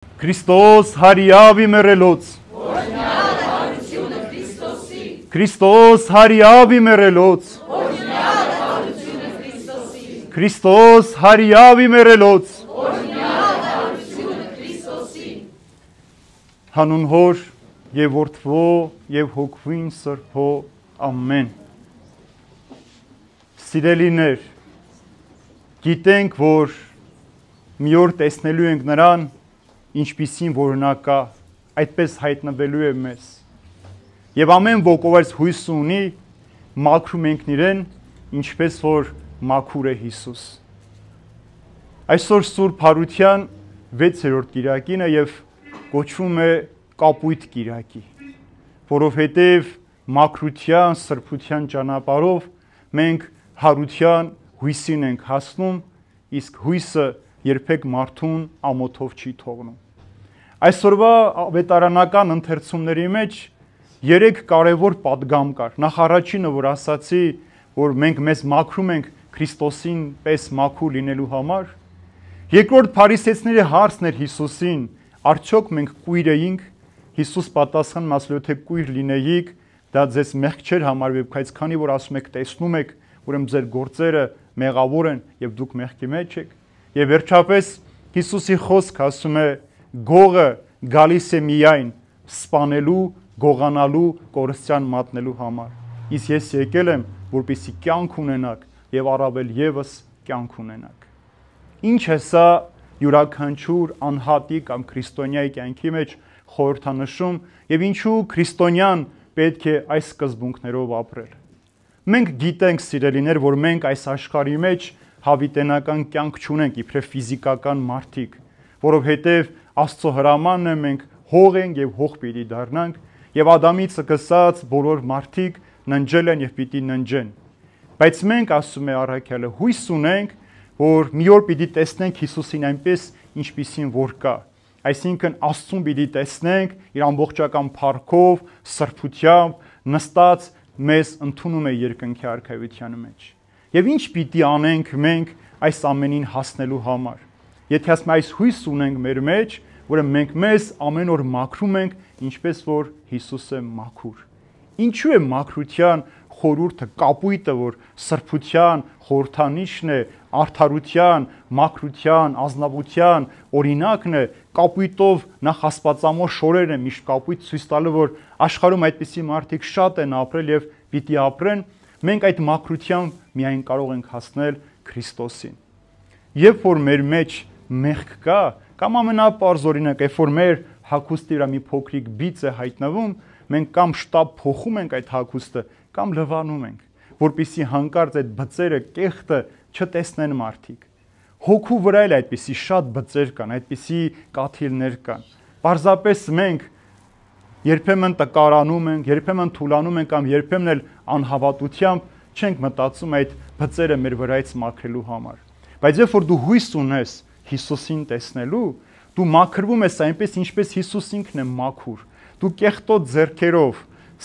Քրիստոս հարիավի մեռելոց Քրիստոս հարիավի մեռելոց Քրիստոս հարիավի մեռելոց Հանուն Հոր եւ Որդվո եւ Հոգվին Սրբո ամեն Սիրելիներ գիտենք որ մի օր տեսնելու ենք նրան ինչպիսին որ նա կա այդպես հայտնվելու է մեզ եւ ամեն ոք ով այս հույսը ունի մաքրում ենք իրեն ինչպես որ մաքուր է Հիսուս այսօր Սուրբ Հարության 6-րդ կիրակին է եւ կոչվում է Կապույտ կիրակի որովհետեւ մաքրության սրբության ճանապարհով մենք հարության հույսին ենք հասնում իսկ հույսը երբեք մարդուն ամոթով չի թողնում այսօրվա ավետարանական ընթերցումների մեջ 3 կարևոր պատգամ կար նախ առաջինը որ ասացի որ մենք մեզ մաքրում ենք Քրիստոսին պես մաքուր լինելու համար երկրորդ փարիսեցիների հարցն էր Հիսուսին արդյոք մենք կույր էինք Հիսուս պատասխանում ասել թե կույր լինեիք դա ձեզ մեղք չէր համարվի բայց քանի որ ասում եք տեսնում եք ուրեմն ձեր գործերը մեղավոր են եւ դուք մեղքի մեջ եք եւ վերջապես Հիսուսի խոսքը ասում է գողը գալիս է միայն սպանելու գողանալու կորստյան մատնելու համար իսկ ես եկել եմ որպեսզի կյանք ունենաք եւ առավել եւս կյանք ունենաք ինչ է սա յուրաքանչյուր անհատի կամ քրիստոնյայի կյանքի մեջ խորհրդանշում եւ ինչու քրիստոնյան պետք է այս սկզբունքներով ապրել մենք գիտենք սիրելիներ որ մենք այս աշխարհի մեջ հավիտենական կյանք չունենք իբրև ֆիզիկական մարդիկ, որովհետև Աստծո հրամանն է մենք հող ենք եւ հող պիտի դառնանք եւ Ադամից սկսած բոլոր մարդիկ ննջել են եւ պիտի ննջեն։ Բայց մենք ասում է առաքյալը հույս ունենք, որ մի օր պիտի տեսնենք Հիսուսին այնպես, ինչպիսին որ կա։ Այսինքն Աստծուն պիտի տեսնենք իր ամբողջական փառքով, սրբությամբ, նստած մեզ ընդունում է երկնքի արքայության մեջ։ Եվ ինչ պիտի անենք մենք այս ամենին հասնելու համար։ Եթե ասում այս հույս ունենք մեր մեջ, ուրեմն մենք մեզ ամեն օր մաքրում ենք, ինչպես որ Հիսուսը մաքուր։ Ինչու է մաքրության խորհուրդը, կապույտը, որ սրբության խորհրդանիշն է, արդարության, մաքրության, ազնվության օրինակն է, կապույտով նախ Աստվածամոր շորերն է միշտ կապույտ ցույց տալու, որ աշխարհում այդպիսի մարդիկ շատ են ապրել եւ պիտի ապրեն, մենք այդ մաքրությամբ միայն կարող ենք հասնել Քրիստոսին։ Երբ որ մեր մեջ մեղք կա, կամ ամենապարզ օրինակ, երբ որ մեր հագուստի վրա մի փոքրիկ բիծ է հայտնվում, մենք կամ շտապ փոխում ենք այդ հագուստը, կամ լվանում ենք, որպեսզի հանկարծ այդ բծերը, կեղտը չտեսնեն մարդիկ։ Հոգու վրա էլ այդպիսի շատ բծեր կան, այդպիսի կաթիլներ կան։ Պարզապես մենք երբեմն տկարանում ենք, երբեմն թուլանում ենք կամ երբեմն էլ անհավատությամբ չենք մտածում այդ բծերը մեր վրայից մաքրելու համար։ Բայց երբ որ դու հույս ունես Հիսուսին տեսնելու, դու մաքրվում ես այնպես, ինչպես Հիսուս ինքն է մաքուր։ Դու կեղտոտ ձեռքերով,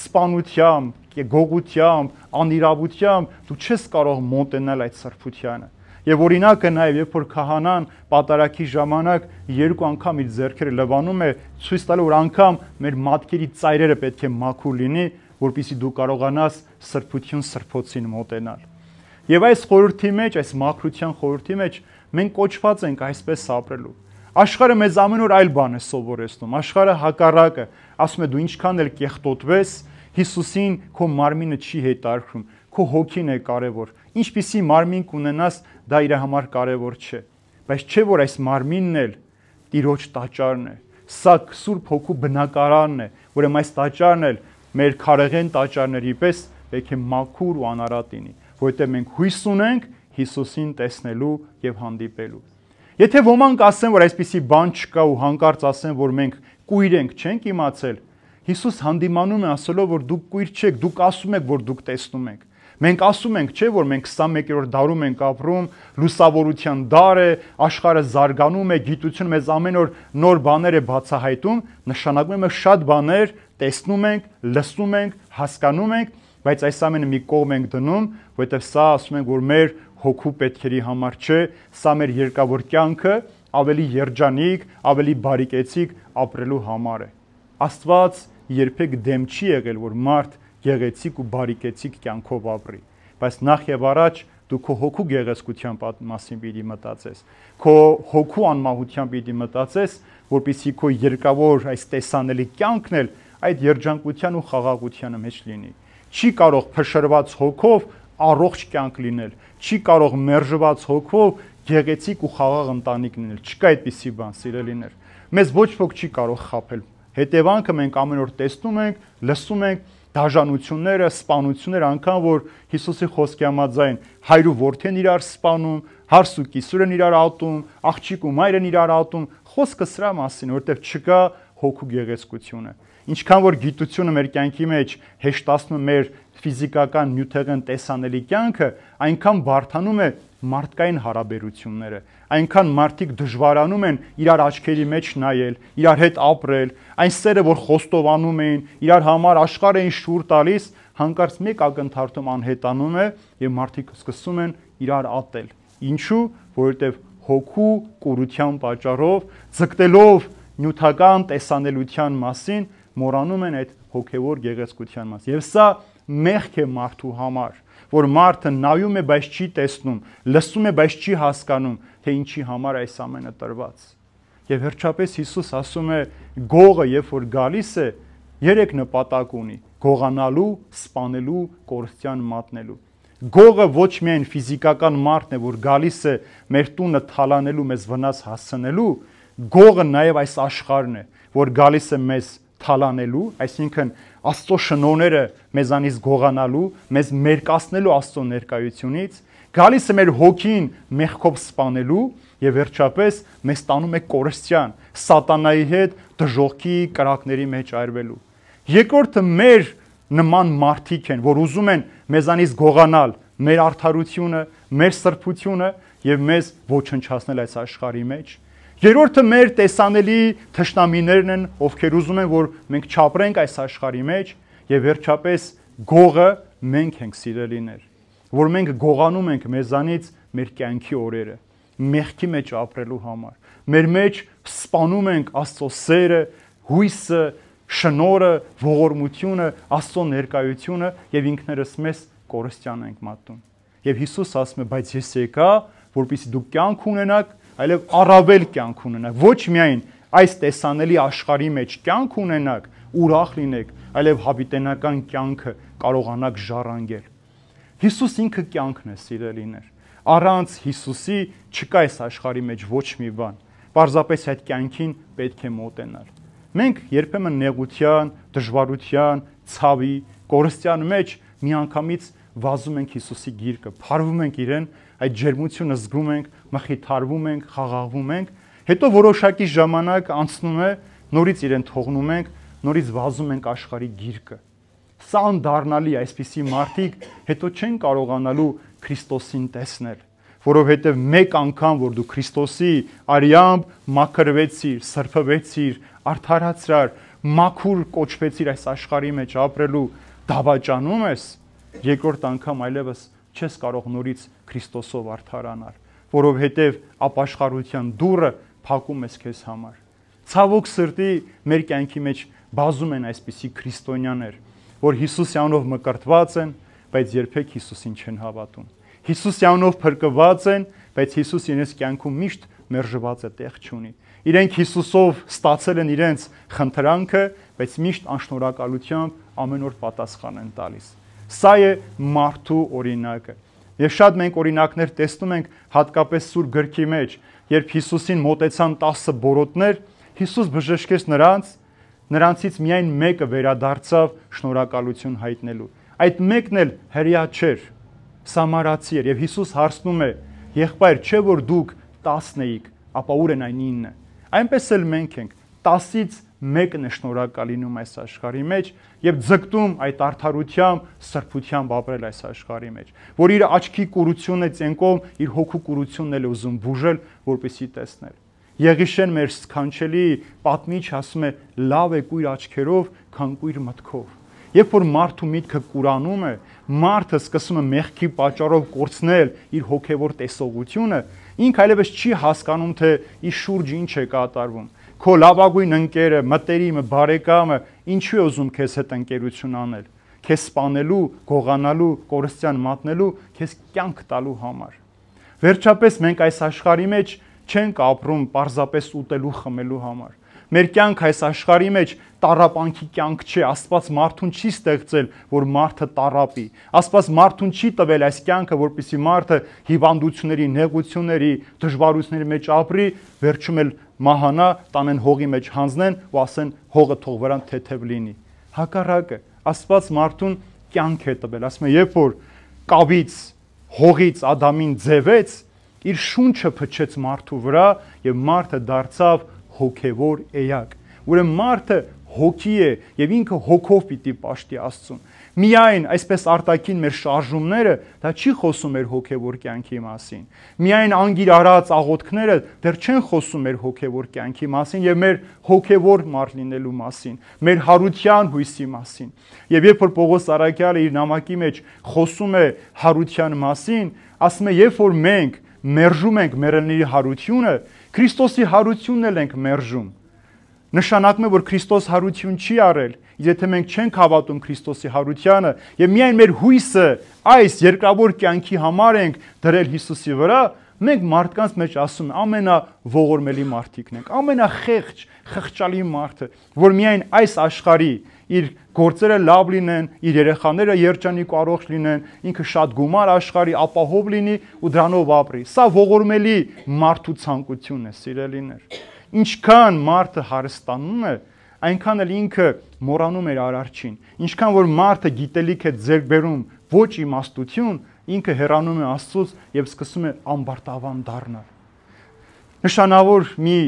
սպանությամբ, գողությամբ, անիրավությամբ դու չես կարող մոտենալ այդ սրբությանը։ Եվ օրինակը նաև երբ որ քահանան պատարագի ժամանակ 2 անգամ իր ձեռքերը լվանում է, ցույց տալու որ անգամ մեր մատքերի ծայրերը պետք է մաքուր լինի, որպեսզի դու կարողանաս սրբություն սրբոցին մոտենալ։ Եվ այս խորհրդի մեջ, այս մաքրության խորհրդի մեջ մենք կոչված ենք այսպես ապրելու։ Աշխարհը մեզ ամեն օր այլ բան է սովորեցնում։ Աշխարհը հակառակը, ասում է դու ինչքան էլ կեղտոտվես, Հիսուսին քո մարմինը չի հետարքրում, քո հոգին է կարևոր։ Ինչպիսի մարմին կունենաս, դա իր համար կարևոր չէ։ Բայց չէ որ այս մարմինն էլ Տիրոջ տաճարն է։ Սա Սուրբ Հոգու բնակարանն է, ուրեմն այս տաճարն էլ մեր քարեղեն տաճարների պես պետք է մաքուր ու անարատ լինի, որովհետև մենք հույս ունենք Հիսուսին տեսնելու եւ հանդիպելու։ Եթե ոմանք ասեն, որ այսպիսի բան չկա ու հանկարծ ասեն, որ մենք կույր ենք, չենք իմացել, Հիսուս հանդիմանում է ասելով, որ դուք կույր չեք, դուք ասում եք, որ դուք տեսնում եք։ Մենք ասում ենք, չէ, որ մենք 21-րդ դարում ենք ապրում, լուսավորության դար է, աշխարհը զարգանում է, գիտությունը մեզ ամեն օր նոր բաներ է բացահայտում, նշանակում է շատ բաներ տեսնում ենք, լսում ենք, հասկանում ենք, բայց այս ամենը մի կողմ ենք դնում, որովհետև սա ասում ենք, որ մեր հոգու պետքերի համար չէ, սա մեր երկավոր կյանքը ավելի երջանիկ, ավելի բարիկեցիկ ապրելու համար է։ Աստված երբեք դեմ չի եղել, որ մարդ գեղեցիկ ու բարիկեցիկ կյանքով ապրի, բայց նախ եւ առաջ դու քո հոգու գեղեցկության մասին պիտի մտածես, քո հոգու անմահության պիտի մտածես, որպեսզի քո երկավոր այս տեսանելի կյանքն էլ այդ երջանկության ու խաղաղության մեջ լինի։ Չի կարող փշրված հոգով առողջ կյանք լինել, չի կարող մերժված հոգով գեղեցիկ ու խաղաղ ընտանիք լինել, չկա այդպիսի բան, սիրելիներ։ Մեզ ոչ ոք չի կարող խաբել։ Հետևանքը մենք ամեն օր տեսնում ենք, լսում ենք դաժանությունները, սպանությունները, անգամ որ Հիսուսի խոսքի համաձայն հայր ու որդի են իրար սպանում, հարս ու կիսուր են իրար ատում, աղջիկ ու մայր են իրար ատում, խոսքը սրա մասին, որտեղ չկա հոգու գեղեցկությունը։ Ինչքան որ գիտությունը մեր կյանքի մեջ հեշտացնում մեր ֆիզիկական նյութեղեն տեսանելի կյանքը, այնքան բարդանում է մարդկային հարաբերությունները, այնքան մարդիկ դժվարանում են իրար աչքերի մեջ նայել, իրար հետ ապրել, այն սերը, որ խոստովանում էին, իրար համար աշխարհ էին շուռ տալիս, հանկարծ մեկ ակնթարթում անհետանում է եւ մարդիկ սկսում են իրար ատել։ Ինչու? Որովհետեւ հոգու կուրության պատճառով, ձգտելով նյութական տեսանելիության մասին, մոռանում են այդ հոգեվոր գեղեցկության մասին։ Եվ սա մեղք է մարդու համար, որ մարդը նայում է, բայց չի տեսնում, լսում է, բայց չի հասկանում, թե ինչի համար այս ամենը տրված։ Եվ վերջապես Հիսուս ասում է, գողը երբ որ գալիս է, երեք նպատակ ունի՝ գողանալու, սպանելու, կորստյան մատնելու։ Գողը ոչ միայն ֆիզիկական մարդն է, որ գալիս է մեր տունը թալանելու, մեզ վնաս հասցնելու, գողը նաև այս աշխարհն է, որ գալիս է մեզ թալանելու, այսինքն Աստծո շնորհները մեզանից գողանալու, մեզ մերկացնելու Աստծո ներկայությունից, գալիս է մեր հոգին մեղքով սպանելու եւ վերջապես մեզ տանում է կորստյան, սատանայի հետ դժոխքի կրակների մեջ այրվելու։ Երկրորդը մեր նման մարդիկ են, որ ուզում են մեզանից գողանալ մեր արդարությունը, մեր սրբությունը եւ մեզ ոչնչացնել այս աշխարհի մեջ։ Երրորդը մեր տեսանելի թշնամիներն են, ովքեր ուզում են, որ մենք չապրենք այս աշխարհի մեջ, եւ վերջապես գողը մենք ենք, սիրելիներ, որ մենք գողանում ենք մեզանից մեր կյանքի օրերը, մեղքի մեջ ապրելու համար։ Մեր մեջ սպանում ենք Աստծո սերը, հույսը, շնորհը, ողորմությունը, Աստծո ներկայությունը եւ ինքներս մեզ կորստյան ենք մատնում։ Եվ Հիսուս ասում է, բայց ես եկա, որպեսզի դուք կյանք ունենաք, այլև առավել կյանք ունենաք, ոչ միայն այս տեսանելի աշխարհի մեջ կյանք ունենաք, ուրախ լինեք, այլև հավիտենական կյանքը կարողանաք ժառանգել։ Հիսուս ինքը կյանքն է, սիրելիներ։ Առանց Հիսուսի չկա այս աշխարհի մեջ ոչ մի բան։ Պարզապես այդ կյանքին պետք է մոտենալ։ Մենք երբեմն նեղության, դժվարության, ցավի, կորստյան մեջ միանգամից վազում ենք Հիսուսի գիրկը, փարվում ենք իրեն, այդ ջերմությունը զգում ենք, մխիթարվում ենք, խաղաղվում ենք, հետո որոշակի ժամանակ անցնում է, նորից իրեն թողնում ենք, նորից վազում ենք աշխարհի գիրկը։ Սա անդառնալի այսպիսի մարդիկ հետո չեն կարողանալու Քրիստոսին տեսնել, որովհետև մեկ անգամ, որ դու Քրիստոսի արյամբ մաքրվեցիր, սրբվեցիր, արդարացրար, մաքուր կոչվեցիր այս աշխարհի մեջ ապրելու դավաճանում ես, երկրորդ անգամ այլևս չես կարող նորից Քրիստոսով արդարանալ, որովհետև ապաշխարության դուռը փակում ես քեզ համար։ Ցավոք սրտի մեր կյանքի մեջ բազում են այսպիսի քրիստոնյաներ, որ Հիսուսի անունով մկրտված են, բայց երբեք Հիսուսին չեն հավատում։ Հիսուսի անունով փրկված են, բայց Հիսուս իրենց կյանքում միշտ մերժված է, տեղ չունի։ Իրենք Հիսուսով ստացել են իրենց խնդրանքը, բայց միշտ անշնորհակալությամբ ամեն օր պատասխան են տալիս։ Սա է մարդու օրինակը։ Եվ շատ մենք օրինակներ տեսնում ենք հատկապես Սուրբ գրքի մեջ, երբ Հիսուսին մոտեցան 10 բորոտներ, Հիսուս բժշկեց նրանցից միայն մեկը վերադարձավ շնորհակալություն հայտնելու։ Այդ մեկն էլ հրեա չէր, սամարացի էր, եւ Հիսուս հարցնում է. «Եղբայր, չէ որ դուք 10 էիք, ապա ուր են այն 9»։ Այնպես էլ մենք ենք, 10-ից մեկն է շնորհակալ լինում այս աշխարհի մեջ եւ ձգտում այդ արդարությամբ, սրբությամբ ապրել այս աշխարհի մեջ, որ իր աչքի կուրությունը ծենկում, իր հոգու կուրությունն էլ ուզում բուժել, որպեսզի տեսնել։ Եղիշեն մեր սքանչելի պատմիչ ասում է. «Լավ է կույր աչքերով, քան կույր մտքով»։ Երբ որ մարդու միտքը կուրանում է, մարդը սկսում է մեղքի պատճառով կորցնել իր հոգևոր տեսողությունը, ինքը այլևս չի հասկանում, թե իր շուրջը ինչ է կատարվում։ Քո լավագույն ընկերը, մտերիմը, բարեկամը ինչու է ուզում քեզ հետ ընկերություն անել։ Քեզ սպանելու, գողանալու, կորստյան մատնելու, քեզ կյանք տալու համար։ Վերջապես մենք այս աշխարհի մեջ չենք ապրում պարզապես ուտելու, խմելու համար։ Մեր կյանքը այս աշխարհի մեջ տառապանքի կյանք չէ, Աստված մարդուն չի ստեղծել, որ մարդը տառապի։ Աստված մարդուն չի տվել այս կյանքը, որպեսզի մարդը հիվանդությունների, նեղությունների, դժվարությունների մեջ ապրի, վերջում էլ մահանա, տանեն հողի մեջ հանձնեն ու ասեն հողը թող վրան թեթև լինի։ Հակառակը, Աստված մարդուն կյանք է տվել, ասում է, երբ որ կավից, հողից Ադամին ձևեց, իր շունչը փչեց մարդու վրա եւ մարդը դարձավ հոգևոր էակ։ Ուրեմն մարդը հոգի է եւ ինքը հոգով պիտի պաշտի Աստծուն։ Միայն այսպես արտաքին մեր շարժումները դա չի խոսում մեր հոգևոր կյանքի մասին։ Միայն անգիր արած աղոթքները դեռ չեն խոսում մեր հոգևոր կյանքի մասին եւ մեր հոգևոր մարդ լինելու մասին, մեր հարության հույսի մասին։ Եվ երբ որ Պողոս Արաքյալը իր նամակի մեջ խոսում է հարության մասին, ասում է, երբ որ մենք մերժում ենք մեռելների հարությունը, Քրիստոսի հարությունն էլ ենք մերժում։ Նշանակում է, որ Քրիստոս հարություն չի արել, եթե մենք չենք հավատում Քրիստոսի հարությանը եւ միայն մեր հույսը այս երկրավոր կյանքի համար ենք դրել Հիսուսի վրա, մենք մարդկանց մեջ ասում ամենաողորմելի մարդիկն ենք, ամենախեղճ, խղճալի մարդը, որ միայն այս աշխարհի իր գործերը լավ լինեն, իր երեխաները երջանիկ ու առողջ լինեն, ինքը շատ գումար աշխարհի ապահով լինի ու դրանով ապրի։ Սա ողորմելի մարդու ցանկությունն է, սիրելիներ։ Ինչքան մարդը հարստանում է, այնքան էլ ինքը մոռանում է արարչին։ Ինչքան որ մարդը գիտելիք է ձեռք բերում ոչ իմաստություն, ինքը հեռանում է Աստծուց եւ սկսում է ամբարտավան դառնալ։ Նշանավոր մի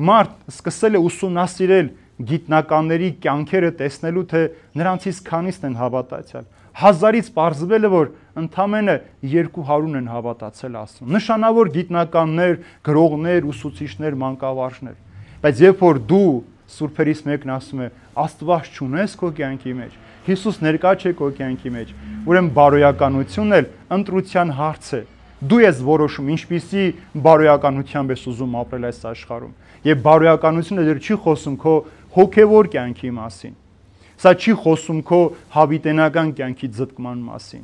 մարդ սկսել է ուսումնասիրել գիտնականների կյանքերը տեսնելու, թե նրանցից քանիսն են հավատացյալ։ 1000-ից պարզվել է, որ ընդամենը 200-ն են հավատացել Աստծուն։ Նշանավոր գիտնականներ, գրողներ, ուսուցիչներ, մանկավարժներ։ Բայց երբ որ դու սուրբերից մեկն ասում է, Աստված չունես քո կյանքի մեջ, Հիսուս ներկա չէ քո կյանքի մեջ, ուրեմն բարոյականությունն էլ ընտրության հարց է։ Դու ես որոշում ինչպիսի բարոյականությամբ ես ուզում ապրել այս աշխարհում։ Եվ բարոյականությունը դեռ չի խոսում քո հոգևոր կյանքի մասին։ Սա չի խոսում քո հավիտենական կյանքի ձգտման մասին։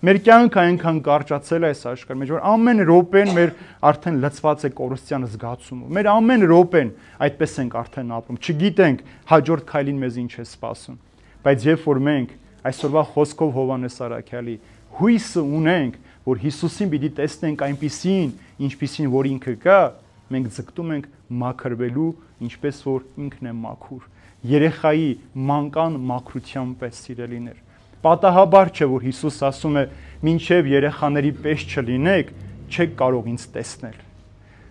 Մեր կյանքը այնքան կարճացել է այս աշխարհի մեջ, որ ամեն րոպեն մեր արդեն լցված է կորստյան զգացումով։ Մեր ամեն րոպեն այդպես ենք արդեն ապրում։ Չգիտենք հաջորդ քայլին մեզ ինչ է սպասում։ Բայց երբ որ մենք այսօրվա խոսքով Հովհաննես Արաքյալի հույսը ունենք, որ Հիսուսին պիտի տեսնենք այնպիսին, ինչպիսին որ ինքը կա, մենք ձգտում ենք մաքրվելու, ինչպես որ ինքն է մաքուր։ Երեխայի մանկան մաքրության պես, սիրելիներ։ Պատահաբար չէ, որ Հիսուս ասում է, մինչև երեխաների պես չլինեք, չեք կարող ինձ տեսնել։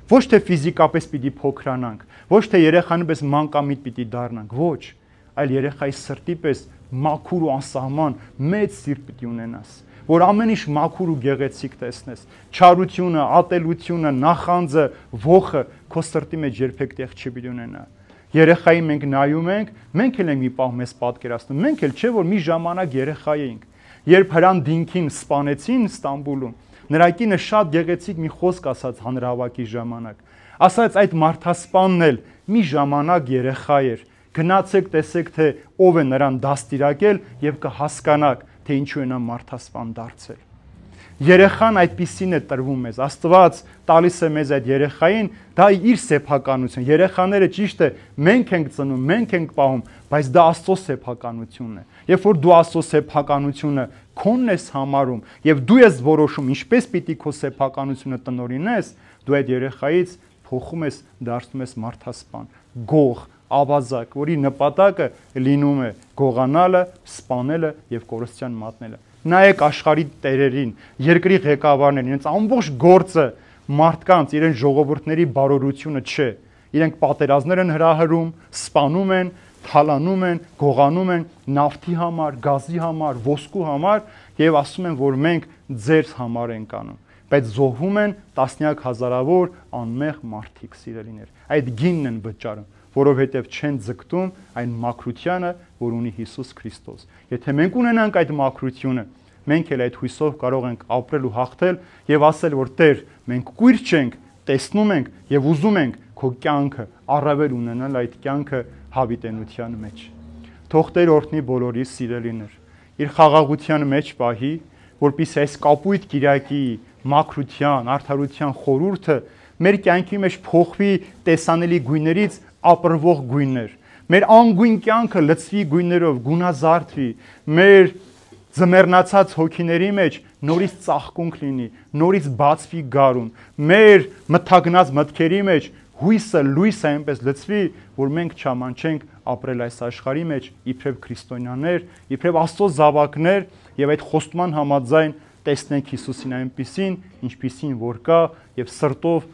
Ոչ թե ֆիզիկապես պիտի փոքրանանք, ոչ թե երեխանի պես մանկամիտ պիտի դառնանք, ոչ, այլ երեխայի սրտի պես մաքուր ու անսահման մեծ սիրտ պիտի ունենաս, որ ամեն ինչ մաքուր ու գեղեցիկ տեսնես։ Չարությունը, ատելությունը, նախանձը, ոխը քո սրտի մեջ երբեք տեղ չպիտի ունենա։ Երեխայի մենք նայում ենք, մենք էլ ենք մի պահ մեզ պատկերացնում, մենք էլ չէ որ մի ժամանակ երեխա էինք։ Երբ Հրան Դինքին սպանեցին Ստամբուլում, նրա կինը շատ գեղեցիկ մի խոսք ասաց հանրահավաքի ժամանակ։ Ասաց այդ մարդասպանն էլ մի ժամանակ երեխա էր։ Գնացեք տեսեք թե ով է նրան դաստիարակել եւ կհասկանաք թե ինչու է նա մարդասպան դարձել։ Երեխան այդպիսին է տրվում մեզ, Աստված տալիս է մեզ այդ երեխային, դա իր սեփականություն։ Երեխաները ճիշտ է, մենք ենք ծնում, մենք ենք պահում, բայց դա Աստծո սեփականությունն է։ Երբ որ դու Աստծո սեփականությունը քոնն ես համարում եւ դու ես որոշում ինչպես պիտի քո սեփականությունը տնօրինես, դու այդ երեխայից փոխում ես, դարձնում ես մարդասպան, գող, ավազակ, որի նպատակը լինում է գողանալը, սպանելը եւ կորստյան մատնելը։ Նայեք աշխարհի տերերին, երկրի ղեկավարներին, իրենց ամբողջ գործը մարդկանց, իրենց ժողովուրդների բարօրությունը չէ։ Իրենք պատերազմներ են հրահրում, սպանում են, թալանում են, գողանում են նավթի համար, գազի համար, ոսկու համար եւ ասում են, որ մենք ձեր համար ենք անում։ Բայց զոհվում են տասնյակ հազարավոր անմեղ մարդիկ, սիրելիներ։ Այդ գինն են վճարում, որովհետև չեն ձգտում այն մաքրությանը, որ ունի Հիսուս Քրիստոս։ Եթե մենք ունենանք այդ մաքրությունը, մենք էլ այդ հույսով կարող ենք ապրել ու հաղթել եւ ասել, որ Տեր, մենք կույր չենք, տեսնում ենք եւ ուզում ենք քո կյանքը առավել ունենալ այդ կյանքը հավիտենության մեջ։ Թող Տեր օրհնի բոլորիս սիրելիներ, իր խաղաղության մեջ պահի, որպեսզի այս կապույտ Կիրակի մաքրության, արդարության խորհուրդը մեր կյանքի մեջ փոխվի տեսանելի գույներից ապրվող գույներ։ Մեր անգույն կյանքը լցվի գույներով, գունազարդվի, մեր ձմեռնացած հոգիների մեջ նորից ծաղկունք լինի, նորից բացվի գարուն, մեր մթագնած մտքերի մեջ հույսը, լույսը այնպես լցվի, որ մենք չամանչենք ապրել այս աշխարհի մեջ իբրև քրիստոնյաներ, իբրև Աստծո զավակներ եւ այդ խոստման համաձայն տեսնենք Հիսուսին այնպիսին, ինչպիսին որ կա եւ սրտով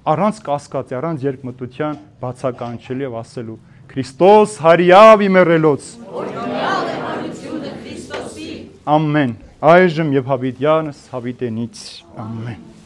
առանց կասկածի, առանց երկմտության բացականչելու եւ ասելու Քրիստոս հարիավ իմ եռելոց։ Օրհնյալ է հարությունը Քրիստոսի։ Ամեն։ Այժմ եւ հավիտյանս հավիտենից։ Ամեն։